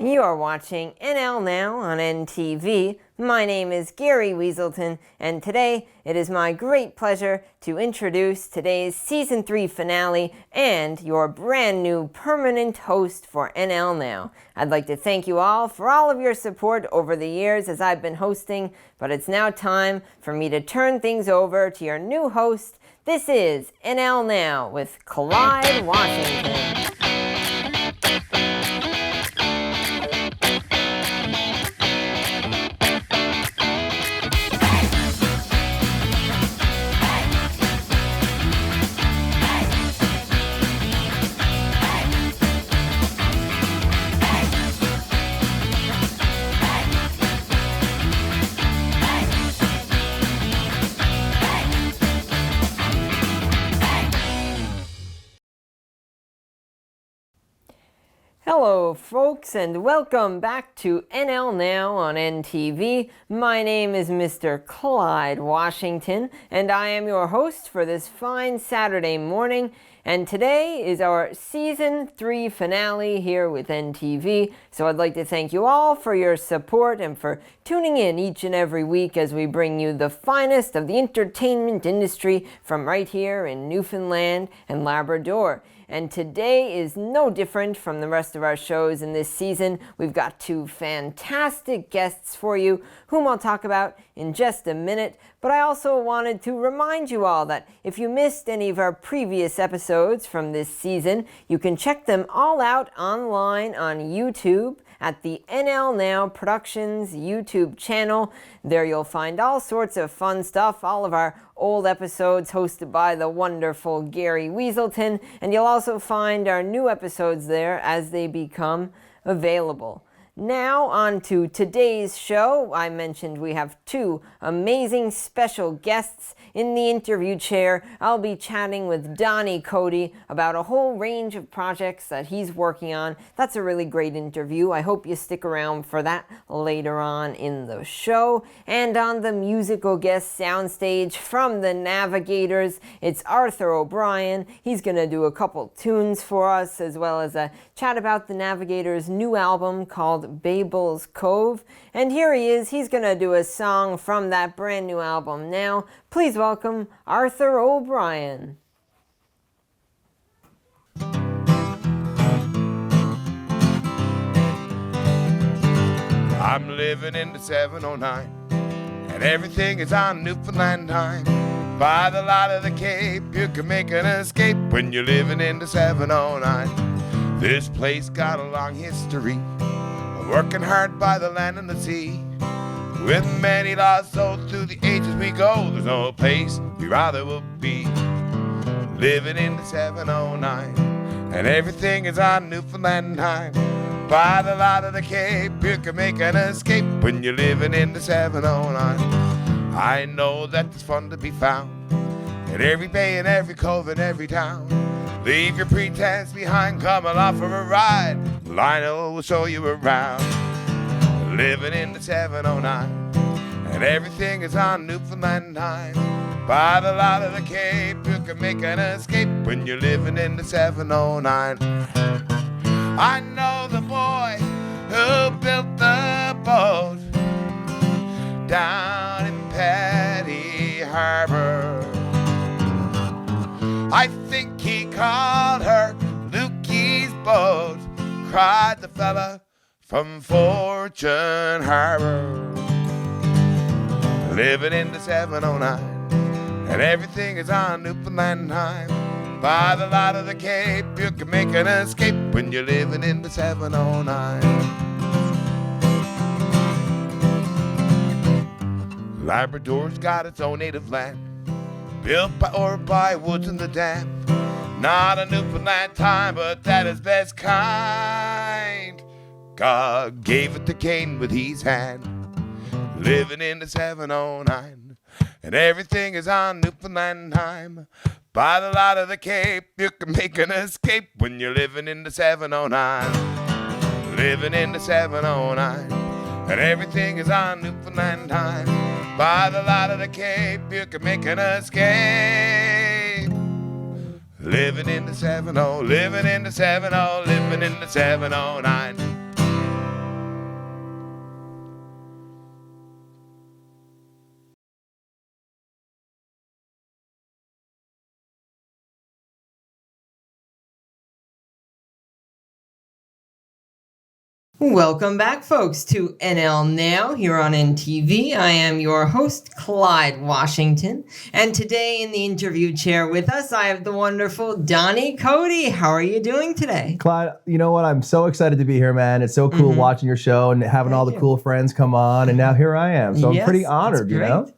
You are watching NL Now on NTV. My name is Gary Weaselton, and today it is my great pleasure to introduce today's Season 3 finale and your brand new permanent host for NL Now. I'd like to thank you all for all of your support over the years as I've been hosting, but it's now time for me to turn things over to your new host. This is NL Now with Clyde Washington. Hello folks, and welcome back to NL Now on NTV. My name is Mr. Clyde Washington, and I am your host for this fine Saturday morning. And today is our Season 3 finale here with NTV. So I'd like to thank you all for your support and for tuning in each and every week as we bring you the finest of the entertainment industry from right here in Newfoundland and Labrador. And today is no different from the rest of our shows in this season. We've got two fantastic guests for you, whom I'll talk about in just a minute. But I also wanted to remind you all that if you missed any of our previous episodes from this season, you can check them all out online on YouTube at the NL Now Productions YouTube channel. There you'll find all sorts of fun stuff, all of our old episodes hosted by the wonderful Gary Weaselton, and you'll also find our new episodes there as they become available. Now on to today's show. I mentioned we have two amazing special guests in the interview chair. I'll be chatting with Don-E Coady about a whole range of projects that he's working on. That's a really great interview. I hope you stick around for that later on in the show. And on the musical guest soundstage from the Navigators, it's Arthur O'Brien. He's going to do a couple tunes for us, as well as a chat about the Navigators' new album called Babel's Cove. And here he is. He's going to do a song from that brand new album now. Please welcome Arthur O'Brien. I'm living in the 709, and everything is on Newfoundland time. By the light of the Cape, you can make an escape when you're living in the 709. This place got a long history, working hard by the land and the sea. With many lost souls through the ages we go, there's no place we rather would be. Living in the 709, and everything is on Newfoundland time. By the light of the Cape, you can make an escape when you're living in the 709. I know that there's fun to be found in every bay and every cove and every town. Leave your pretense behind, come along for a ride. Lionel will show you around. Living in the 709, and everything is on Newfoundland time. By the light of the Cape, you can make an escape when you're living in the 709. I know the boy who built the boat down in Petty Harbor. I think he called her Lukey's boat, cried the fella from Fortune Harbor. Living in the 709, and everything is on Newfoundland time. By the light of the Cape, you can make an escape when you're living in the 709. Labrador's got its own native land, built by woods in the damp. Not a Newfoundland time, but that is best kind. God gave it to Cain with his hand. Living in the 709, and everything is on Newfoundland time. By the light of the Cape, you can make an escape when you're living in the 709. Living in the 709, and everything is on Newfoundland time. By the light of the Cape, you can make an escape. Living in the 70, living in the 70, living in the 709. Welcome back, folks, to NL Now here on NTV. I am your host, Clyde Washington. And today in the interview chair with us, I have the wonderful Don-E Coady. How are you doing today? Clyde, you know what? I'm so excited to be here, man. It's so cool watching your show and having all the cool friends come on. And now here I am. So I'm pretty honored, you know?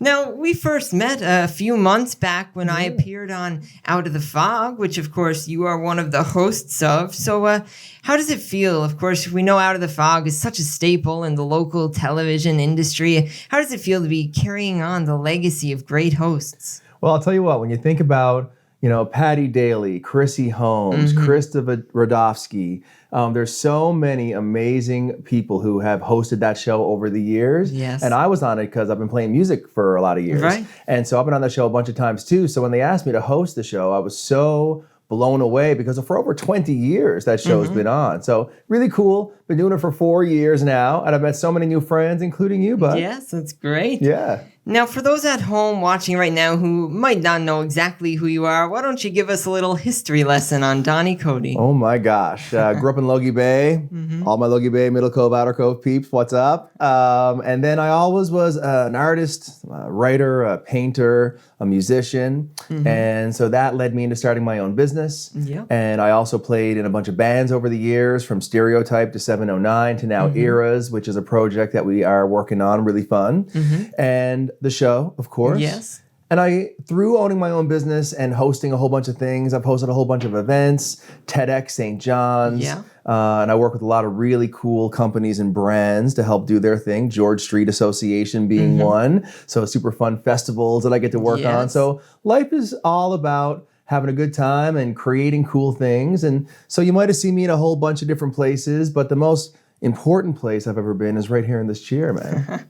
Now, we first met a few months back when I appeared on Out of the Fog, which, of course, you are one of the hosts of. So how does it feel? Of course, we know Out of the Fog is such a staple in the local television industry. How does it feel to be carrying on the legacy of great hosts? Well, I'll tell you what, when you think about, you know, Patty Daly, Chrissy Holmes, Krista Radofsky, there's so many amazing people who have hosted that show over the years. Yes. And I was on it because I've been playing music for a lot of years. Right. And so I've been on the show a bunch of times too. So when they asked me to host the show, I was so blown away because for over 20 years that show's been on. So really cool. Been doing it for 4 years now. And I've met so many new friends, including you, bud. Yes, that's great. Yeah. Now, for those at home watching right now who might not know exactly who you are, why don't you give us a little history lesson on Don-E Coady? Oh my gosh. Grew up in Logie Bay. All my Logie Bay, Middle Cove, Outer Cove peeps, what's up? And then I always was an artist, a writer, a painter, a musician. And so that led me into starting my own business. Yeah. And I also played in a bunch of bands over the years, from Stereotype to 709 to now Eras, which is a project that we are working on, really fun. And the show, of course. Yes. And through owning my own business and hosting a whole bunch of things, I've hosted a whole bunch of events, TEDx, St. John's. Yeah. And I work with a lot of really cool companies and brands to help do their thing, George Street Association being one. So super fun festivals that I get to work on. So life is all about having a good time and creating cool things. And so you might have seen me in a whole bunch of different places, but the most important place I've ever been is right here in this chair, man.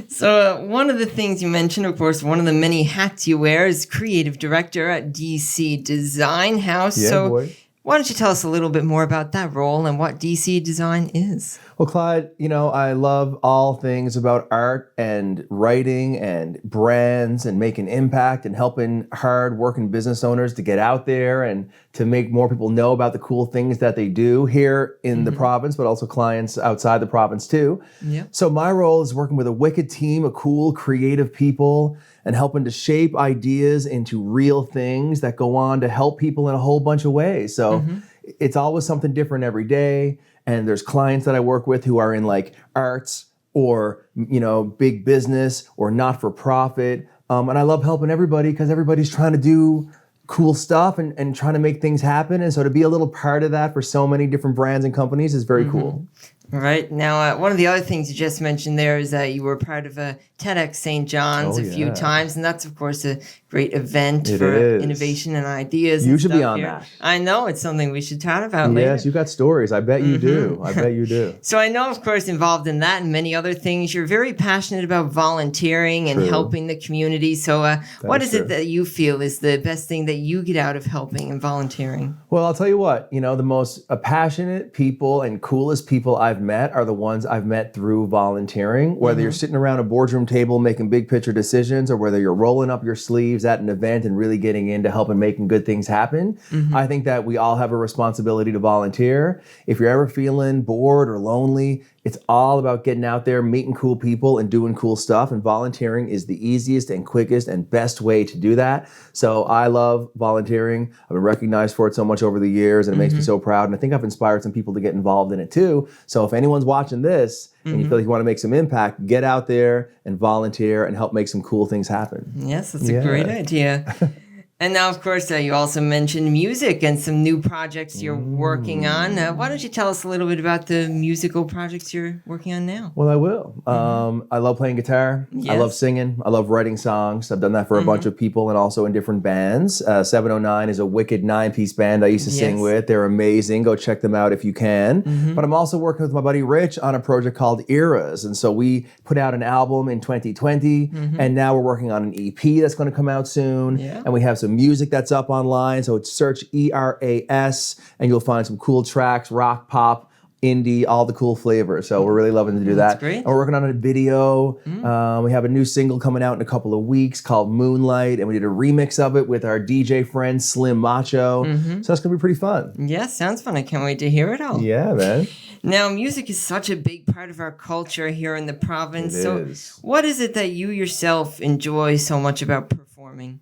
So one of the things you mentioned, of course, one of the many hats you wear is creative director at DC Design House. Yeah, so boy. Why don't you tell us a little bit more about that role and what DC Design is? Well, Clyde, you know, I love all things about art and writing and brands and making impact and helping hard-working business owners to get out there and to make more people know about the cool things that they do here in the province, but also clients outside the province too. Yeah. So my role is working with a wicked team of cool, creative people and helping to shape ideas into real things that go on to help people in a whole bunch of ways. So it's always something different every day. And there's clients that I work with who are in like arts or, you know, big business or not-for-profit. And I love helping everybody because everybody's trying to do cool stuff and trying to make things happen. And so to be a little part of that for so many different brands and companies is very cool. Right. Now, one of the other things you just mentioned there is that you were part of a TEDx St. John's a few times, and that's, of course, a great event for innovation and ideas. You and should be stuff on here. that. I know. It's something we should chat about later. Yes, you got stories. I bet you do. I bet you do. So I know, of course, involved in that and many other things, you're very passionate about volunteering and helping the community. So what is it that you feel is the best thing that you get out of helping and volunteering? Well, I'll tell you what, you know, the most passionate people and coolest people I've met are the ones I've met through volunteering, whether you're sitting around a boardroom table making big picture decisions or whether you're rolling up your sleeves at an event and really getting into helping making good things happen. I think that we all have a responsibility to volunteer. If you're ever feeling bored or lonely, it's all about getting out there, meeting cool people and doing cool stuff. And volunteering is the easiest and quickest and best way to do that. So I love volunteering. I've been recognized for it so much over the years and it makes me so proud. And I think I've inspired some people to get involved in it too. So if anyone's watching this and you feel like you want to make some impact, get out there and volunteer and help make some cool things happen. Yes, that's a great idea. And now, of course, you also mentioned music and some new projects you're working on. Why don't you tell us a little bit about the musical projects you're working on now? Well, I will. I love playing guitar. Yes. I love singing. I love writing songs. I've done that for a bunch of people and also in different bands. 709 is a wicked 9-piece band I used to sing with. They're amazing. Go check them out if you can. But I'm also working with my buddy Rich on a project called Eras. And so we put out an album in 2020 and now we're working on an EP that's going to come out soon. And we have some music that's up online. So search ERAS and you'll find some cool tracks, rock, pop, indie, all the cool flavors. So we're really loving to do that. That's great. And we're working on a video. We have a new single coming out in a couple of weeks called Moonlight, and we did a remix of it with our DJ friend Slim Macho. So that's gonna be pretty fun. Yeah, sounds fun. I can't wait to hear it all. Yeah, man. Now, music is such a big part of our culture here in the province. It so is. what is it that you yourself enjoy so much about performing?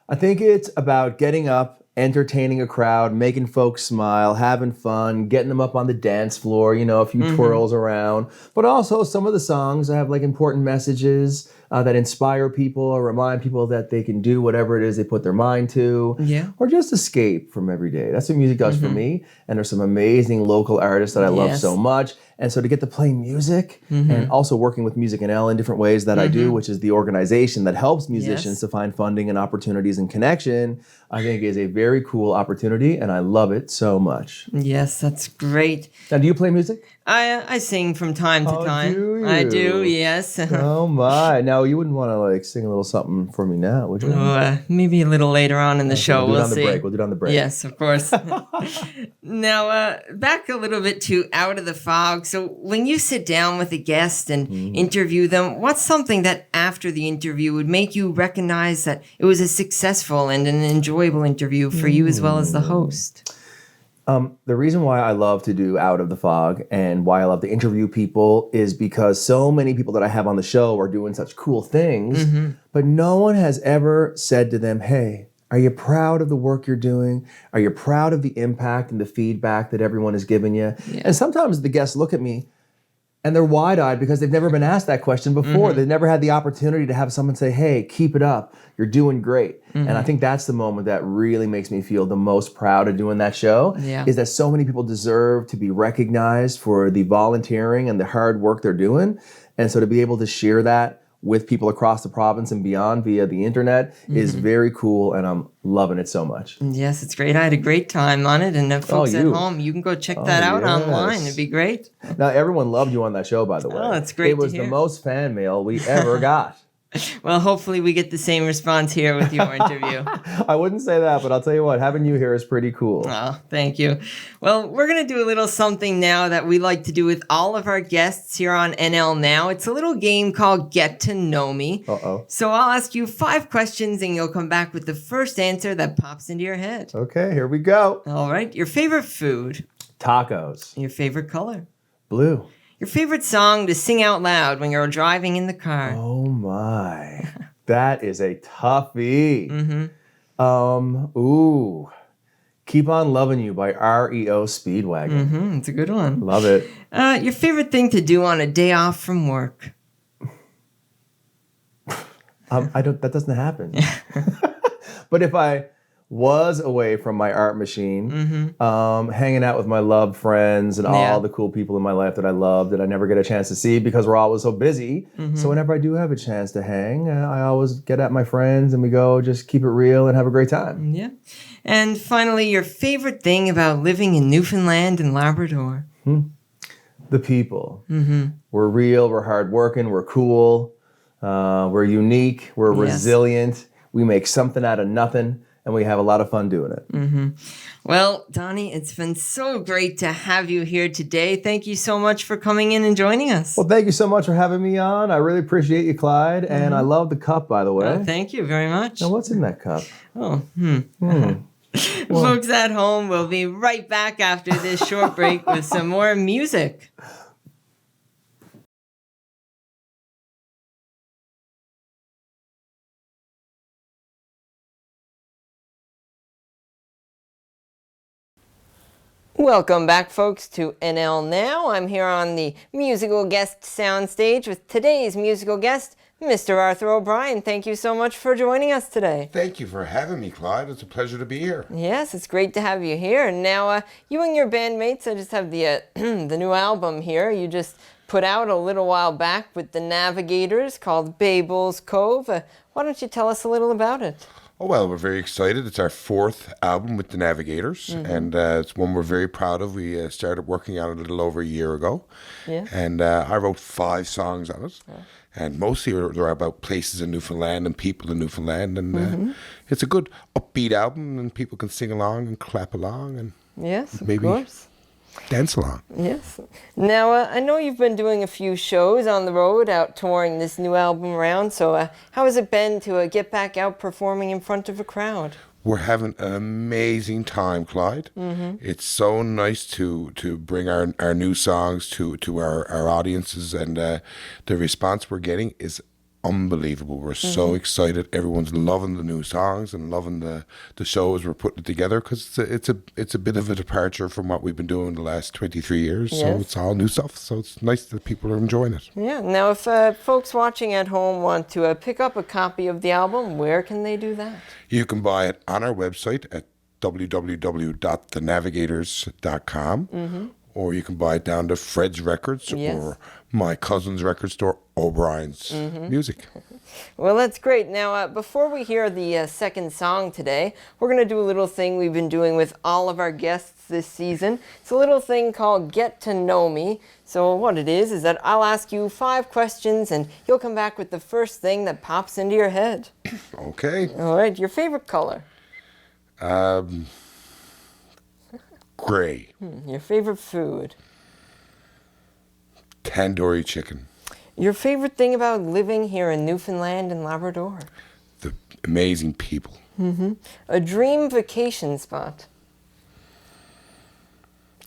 I think it's about getting up, entertaining a crowd, making folks smile, having fun, getting them up on the dance floor, a few twirls around. But also some of the songs have like important messages that inspire people or remind people that they can do whatever it is they put their mind to. Yeah. Or just escape from every day. That's what music does for me. And there's some amazing local artists that I love so much. And so to get to play music and also working with Music NL in different ways that I do, which is the organization that helps musicians to find funding and opportunities and connection, I think is a very cool opportunity, and I love it so much. Yes, that's great. Now, do you play music? I sing from time to time. do you? I do, yes. Oh my. Now, you wouldn't want to like sing a little something for me now, would you? Maybe a little later on in the show. We'll do it We'll on the see. break. We'll do it on the break. Yes, of course. Now, back a little bit to Out of the Fog. So when you sit down with a guest and interview them, what's something that after the interview would make you recognize that it was a successful and an enjoyable interview for you as well as the host? The reason why I love to do Out of the Fog and why I love to interview people is because so many people that I have on the show are doing such cool things, but no one has ever said to them, hey, are you proud of the work you're doing? Are you proud of the impact and the feedback that everyone has given you? Yeah. And sometimes the guests look at me and they're wide-eyed because they've never been asked that question before. They've never had the opportunity to have someone say, hey, keep it up. You're doing great. And I think that's the moment that really makes me feel the most proud of doing that show, is that so many people deserve to be recognized for the volunteering and the hard work they're doing. And so to be able to share that with people across the province and beyond via the internet is very cool, and I'm loving it so much. Yes, it's great. I had a great time on it, and folks at home, you can go check that out online. It'd be great. Now, everyone loved you on that show, by the way. Oh, that's great. It was to hear. the most fan mail we ever got. Well, hopefully we get the same response here with your interview. I wouldn't say that, but I'll tell you what, having you here is pretty cool. Oh, thank you. Well, we're going to do a little something now that we like to do with all of our guests here on NL Now. It's a little game called Get to Know Me. Uh-oh. So I'll ask you 5 questions and you'll come back with the first answer that pops into your head. Okay, here we go. All right. Your favorite food? Tacos. Your favorite color? Blue. Your favorite song to sing out loud when you're driving in the car? Oh my. That is a toughie. Keep On Loving You by REO Speedwagon. It's a good one. Love it. Your favorite thing to do on a day off from work? That doesn't happen. But if I was away from my art machine, hanging out with my loved friends and all the cool people in my life that I love that I never get a chance to see because we're always so busy. So whenever I do have a chance to hang, I always get at my friends and we go just keep it real and have a great time. Yeah. And finally, your favorite thing about living in Newfoundland and Labrador? The people. We're real, we're hardworking, we're cool, we're unique, we're resilient, we make something out of nothing. And we have a lot of fun doing it. Well, Don-E, it's been so great to have you here today. Thank you so much for coming in and joining us. Well, thank you so much for having me on. I really appreciate you, Clyde. And I love the cup, by the way. Oh, thank you very much. Now, what's in that cup? Folks at home, we'll be right back after this short break with some more music. Welcome back, folks, to NL Now. I'm here on the musical guest soundstage with today's musical guest, Mr. Arthur O'Brien. Thank you so much for joining us today. Thank you for having me, Clyde. It's a pleasure to be here. Yes, it's great to have you here. And now, you and your bandmates, I just have the the new album here. You just put out a little while back with the Navigators called Babel's Cove. Why don't you tell us a little about it? Oh, well, we're very excited. It's our 4th album with the Navigators, and it's one we're very proud of. We started working on it a little over a year ago, and I wrote 5 songs on it, and mostly they're about places in Newfoundland and people in Newfoundland, and it's a good upbeat album, and people can sing along and clap along, and yes, maybe of course. dance along. Yes. Now, I know you've been doing a few shows on the road, out touring this new album around. So how has it been to get back out performing in front of a crowd? We're having an amazing time, Clyde. It's so nice to bring our new songs to our audiences, and the response we're getting is unbelievable. We're so excited. Everyone's loving the new songs and loving the shows we're putting together, because it's a bit of a departure from what we've been doing the last 23 years. Yes. So it's all new stuff. So it's nice that people are enjoying it. Yeah. Now, if folks watching at home want to pick up a copy of the album, where can they do that? You can buy it on our website at www.thenavigators.com, or you can buy it down to Fred's Records or my cousin's record store, O'Brien's Music. Well, that's great. Now, before we hear the second song today, we're going to do a little thing we've been doing with all of our guests this season. It's a little thing called Get to Know Me. So what it is that I'll ask you 5 questions, and you'll come back with the first thing that pops into your head. Okay. All right. Your favorite color? Gray. Your favorite food? Tandoori chicken. Your favorite thing about living here in Newfoundland and Labrador? The amazing people. A dream vacation spot?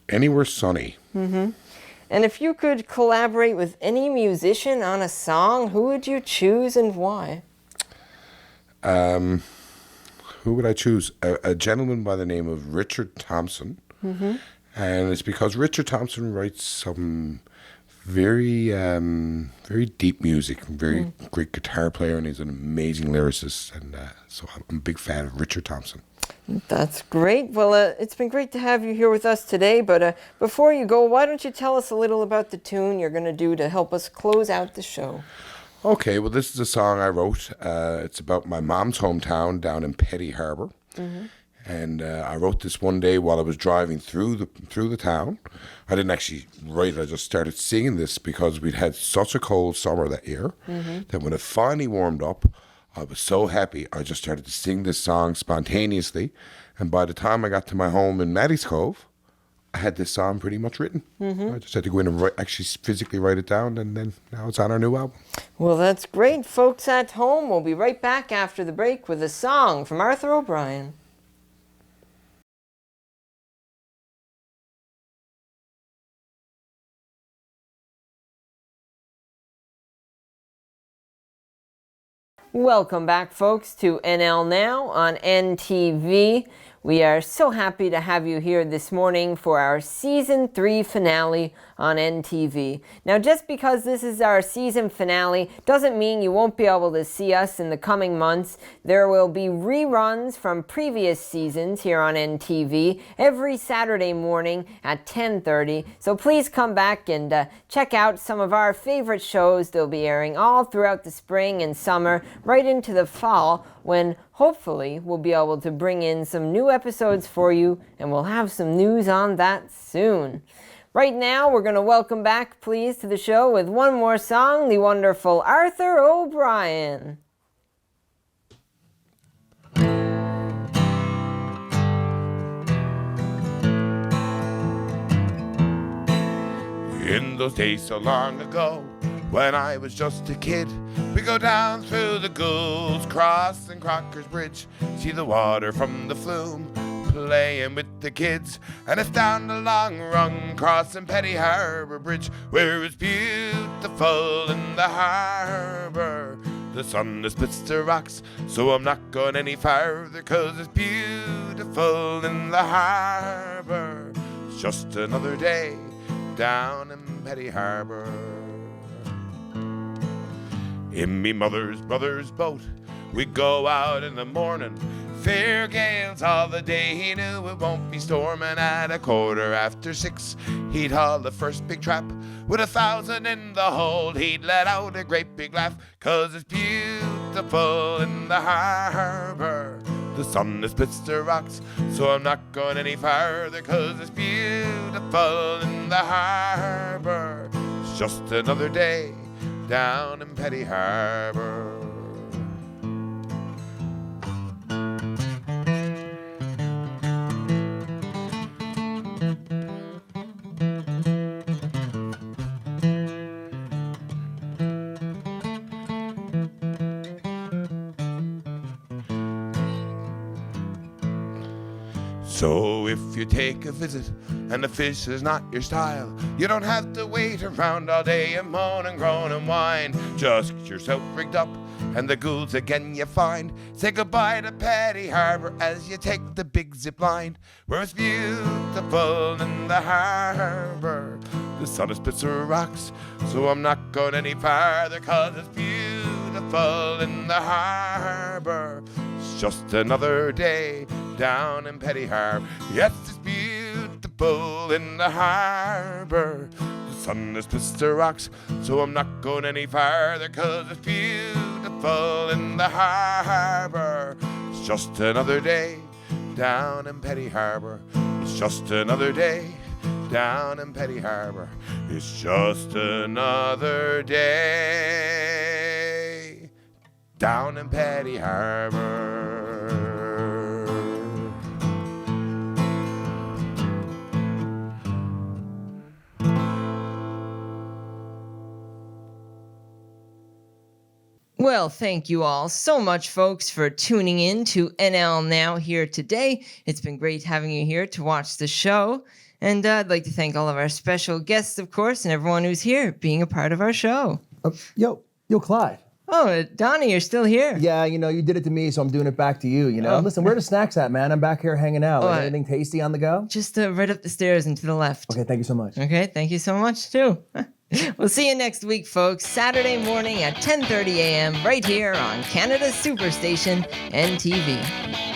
Anywhere sunny. And if you could collaborate with any musician on a song, who would you choose and why? Who would I choose? A gentleman by the name of Richard Thompson. And it's because Richard Thompson writes some very deep music, very great guitar player, and he's an amazing lyricist. And so I'm a big fan of Richard Thompson. That's great. Well, it's been great to have you here with us today. But before you go, why don't you tell us a little about the tune you're going to do to help us close out the show? Okay, well, this is a song I wrote. It's about my mom's hometown down in Petty Harbour. And I wrote this one day while I was driving through the town. I didn't actually write it, I just started singing this because we'd had such a cold summer that year that when it finally warmed up, I was so happy. I just started to sing this song spontaneously. And by the time I got to my home in Maddie's Cove, I had this song pretty much written. I just had to go in and actually physically write it down, and then now it's on our new album. Well, that's great. Folks at home, we'll be right back after the break with a song from Arthur O'Brien. Welcome back, folks, to NL Now on NTV. We are so happy to have you here this morning for our Season 3 finale on NTV. Now, just because this is our season finale doesn't mean you won't be able to see us in the coming months. There will be reruns from previous seasons here on NTV every Saturday morning at 10:30. So please come back and check out some of our favorite shows. They'll be airing all throughout the spring and summer, right into the fall, when hopefully we'll be able to bring in some new episodes for you, and we'll have some news on that soon. Right now, we're going to welcome back, please, to the show with one more song, the wonderful Arthur O'Brien. In those days so long ago, when I was just a kid, we go down through the Goulds Cross and Crocker's Bridge, see the water from the flume, playing with the kids. And it's down the long run, crossing Petty Harbour Bridge, where it's beautiful in the harbour. The sun that splits the rocks, so I'm not going any farther, 'cause it's beautiful in the harbour. It's just another day down in Petty Harbour. In me mother's brother's boat, we go out in the morning, fair gales all the day. He knew it won't be storming. At 6:15, he'd haul the first big trap. With 1,000 in the hold, he'd let out a great big laugh, 'cause it's beautiful in the harbour. The sun that splits the rocks, so I'm not going any farther, 'cause it's beautiful in the harbour. It's just another day down in Petty Harbour. So if you take a visit and the fish is not your style, you don't have to wait around all day and moan and groan and whine. Just get yourself rigged up and the ghouls again you find. Say goodbye to Petty Harbour as you take the big zip line, where it's beautiful in the harbour. The sun is Spitzer rocks, so I'm not going any farther, 'cause it's beautiful in the harbour. It's just another day down in Petty Harbour. Yes, it's beautiful in the harbour. The sun is Spitzer rocks, so I'm not going any farther, 'cause it's beautiful in the harbour. It's just another day down in Petty Harbour. It's just another day down in Petty Harbour. It's just another day down in Petty Harbour. Well, thank you all so much, folks, for tuning in to NL Now here today. It's been great having you here to watch the show. And I'd like to thank all of our special guests, of course, and everyone who's here being a part of our show. Yo, Clyde. Oh, Don-E, you're still here. Yeah, you did it to me, so I'm doing it back to you, Oh. Listen, where are the snacks at, man? I'm back here hanging out. Like, anything tasty on the go? Just right up the stairs and to the left. Okay, thank you so much. Okay, thank you so much, too. We'll see you next week, folks, Saturday morning at 10:30 a.m. right here on Canada's Superstation, NTV.